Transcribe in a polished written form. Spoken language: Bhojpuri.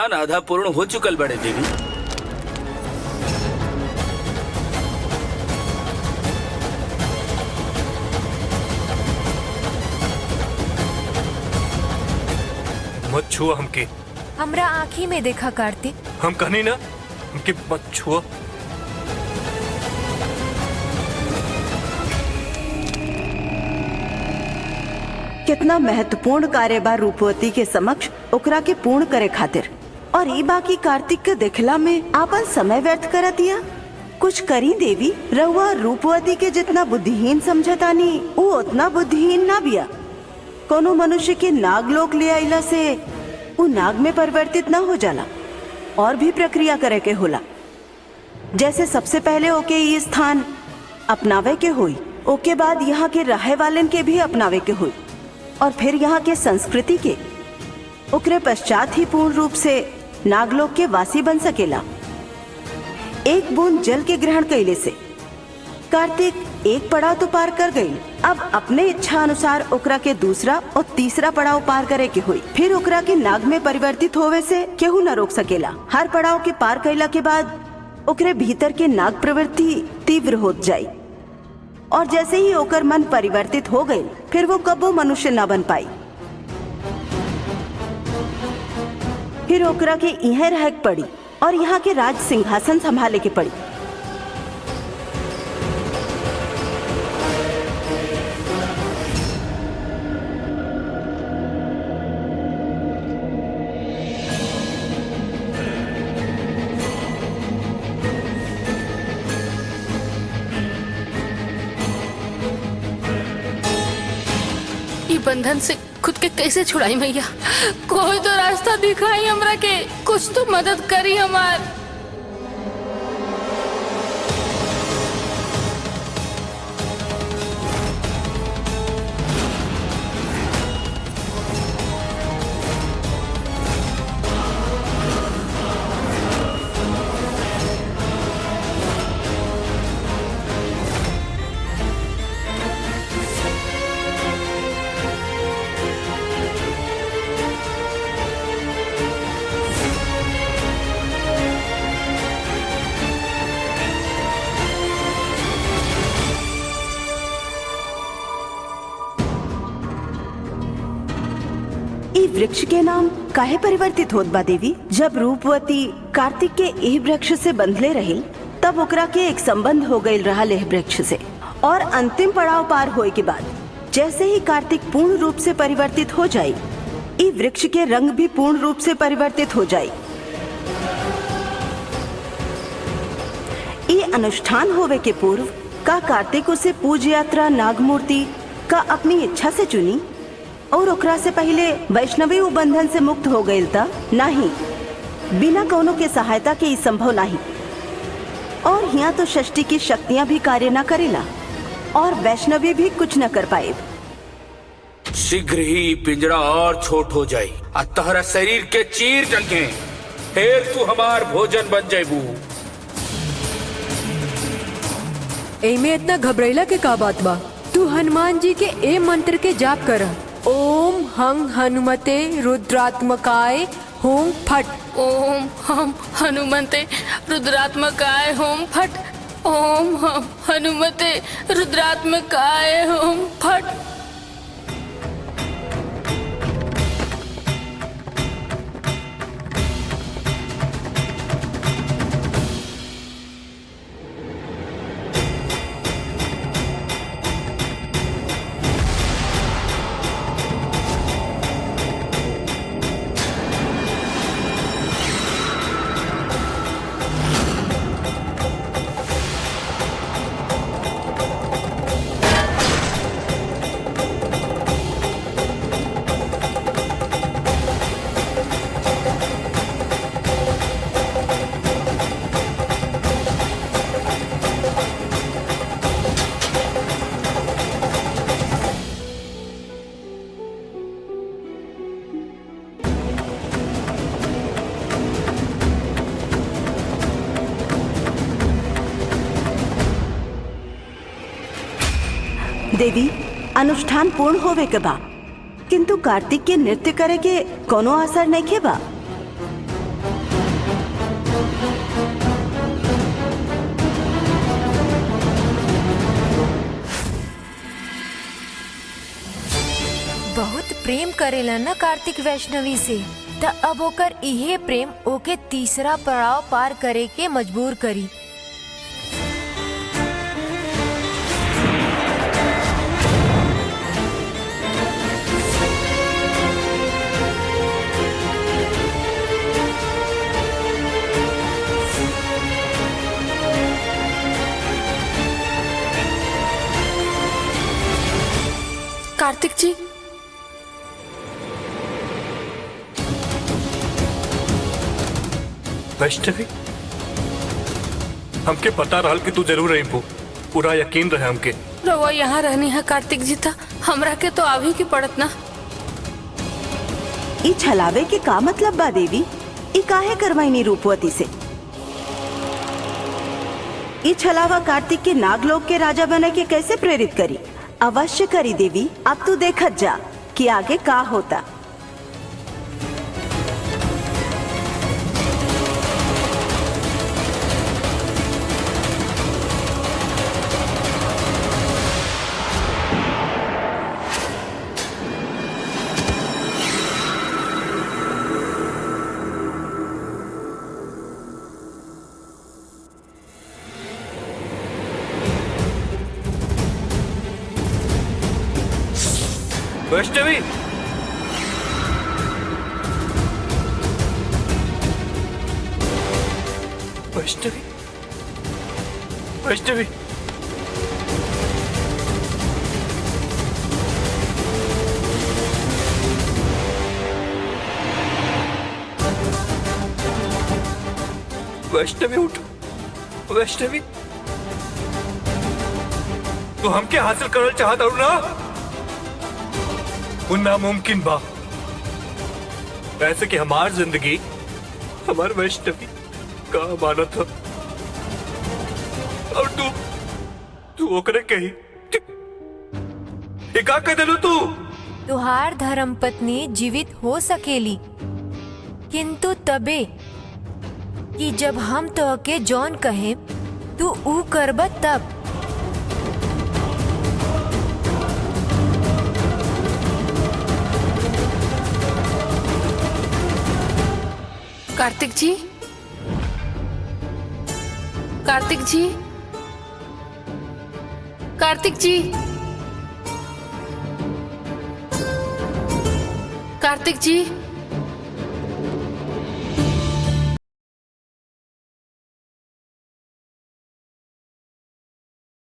आधा पूर्ण हो चुकल बड़े देवी। मत छुआ हमके। हमरा आँखी में देखा कार्तिक। हम कहनी ना हमके मत छुआ। कितना महत्वपूर्ण कार्य बा रूपवती के समक्ष ओकरा के पूर्ण करे खातिर, और ई बाकी कार्तिक के देखला में आपन समय व्यर्थ कर दिया। कुछ करी देवी, रहुआ रूपवती के जितना बुद्धिहीन समझतानी वो उतना बुद्धिहीन ना बिया। कोनो मनुष्य के नागलोक ले आइला से वो नाग में परिवर्तित ना हो जाला, और भी प्रक्रिया करे के होला। जैसे सबसे पहले ओके ये स्थान अपनावे के हुई, ओके बाद यहाँ के रहे वालन के भी अपनावे के हुई, और फिर यहाँ के संस्कृति के, ओकरे पश्चात ही पूर्ण रूप से नागलोक के वासी बन सकेला। एक बूंद जल के ग्रहण कैले से कार्तिक एक पड़ाव तो पार कर गई। अब अपने इच्छा अनुसार ओकरा के दूसरा और तीसरा पड़ाव पार करे के हुई। फिर ओकरा के नाग में परिवर्तित होवे से केहू न रोक सकेला। हर पड़ाव के पार कैला के बाद ओकरे भीतर के नाग प्रवृत्ति तीव्र होत जाई, और जैसे ही ओकर मन परिवर्तित हो गई फिर वो कबो मनुष्य न बन पाई। फिर ओकरा के इहे रह पड़ी और यहाँ के राज सिंहासन संभाले के पड़ी। बंधन से खुद के कैसे छुड़ाई मैया? कोई तो रास्ता दिखाई हमरा के, कुछ तो मदद करी हमार। वृक्ष के नाम काहे परिवर्तित होत बा देवी? जब रूपवती कार्तिक के एह वृक्ष से बंधले रही तब ओकरा के एक संबंध हो गई रहा एह वृक्ष से, और अंतिम पड़ाव पार होए के बाद जैसे ही कार्तिक पूर्ण रूप से परिवर्तित हो जाए, ई वृक्ष के रंग भी पूर्ण रूप से परिवर्तित हो जाए। ई अनुष्ठान होवे के पूर्व का कार्तिक उसे पूज यात्रा नागमूर्ति का अपनी इच्छा से चुनी, और ओकरा से पहले वैष्णवी बंधन से मुक्त हो गई था? नहीं, बिना कोनो के सहायता के संभव नहीं। और यहाँ तो षष्ठी की शक्तियाँ भी कार्य न करेला, और वैष्णवी भी कुछ न कर पाए। शीघ्र ही पिंजरा और छोट हो जाये, तहरा शरीर के चीर टंके, फिर तू हमार भोजन बन जाबू। एमे इतना घबराइला के का बात बा? तू हनुमान जी के ए मंत्र के जाप कर। ओम हं हनुमते रुद्रात्मकाय होम फट। ओम हम हनुमते रुद्रात्मकाय होम फट। ओम हम हनुमते रुद्रात्मकाय होम फट। देवी, अनुष्ठान पूर्ण होवे के बा, किंतु कार्तिक के नृत्य करे के कोनो असर नहीं के बा। प्रेम करेला न कार्तिक वैष्णवी से, त अब ओकर इहे प्रेम ओके तीसरा पड़ाव पार करे के मजबूर करी। कार्तिक जी, वैष्णवी, हमके पता रहल कि तू जरूर रही पूरा यकीन रहे हमके। रवा यहाँ रहनी है कार्तिक जी, था हमरा के तो अभी की पड़त ना। ई छलावे के का मतलब बा देवी? ई काहे करवाइनी रूपवती से? ई छलावा कार्तिक के नागलोक के राजा बने के कैसे प्रेरित करी? अवश्य करी देवी। अब तू देखत जा कि आगे का होता। वैष्णवी, वैष्णवी, वैष्णवी, वैष्णवी उठ। वैष्णवी, तू हमके हासिल करना चाहता हूं ना? वो नामुमकिन बा। ऐसे कि हमार जिंदगी हमार वैष्णवी का अमानत हो, और तू ओकरे कही ये का कह देलू तू? तुहार धर्म पत्नी जीवित हो सकेली, किंतु तबे कि जब हम तोहके जौन कहे तू ऊ करब तब। कार्तिक जी, कार्तिक जी, कार्तिक जी, कार्तिक जी।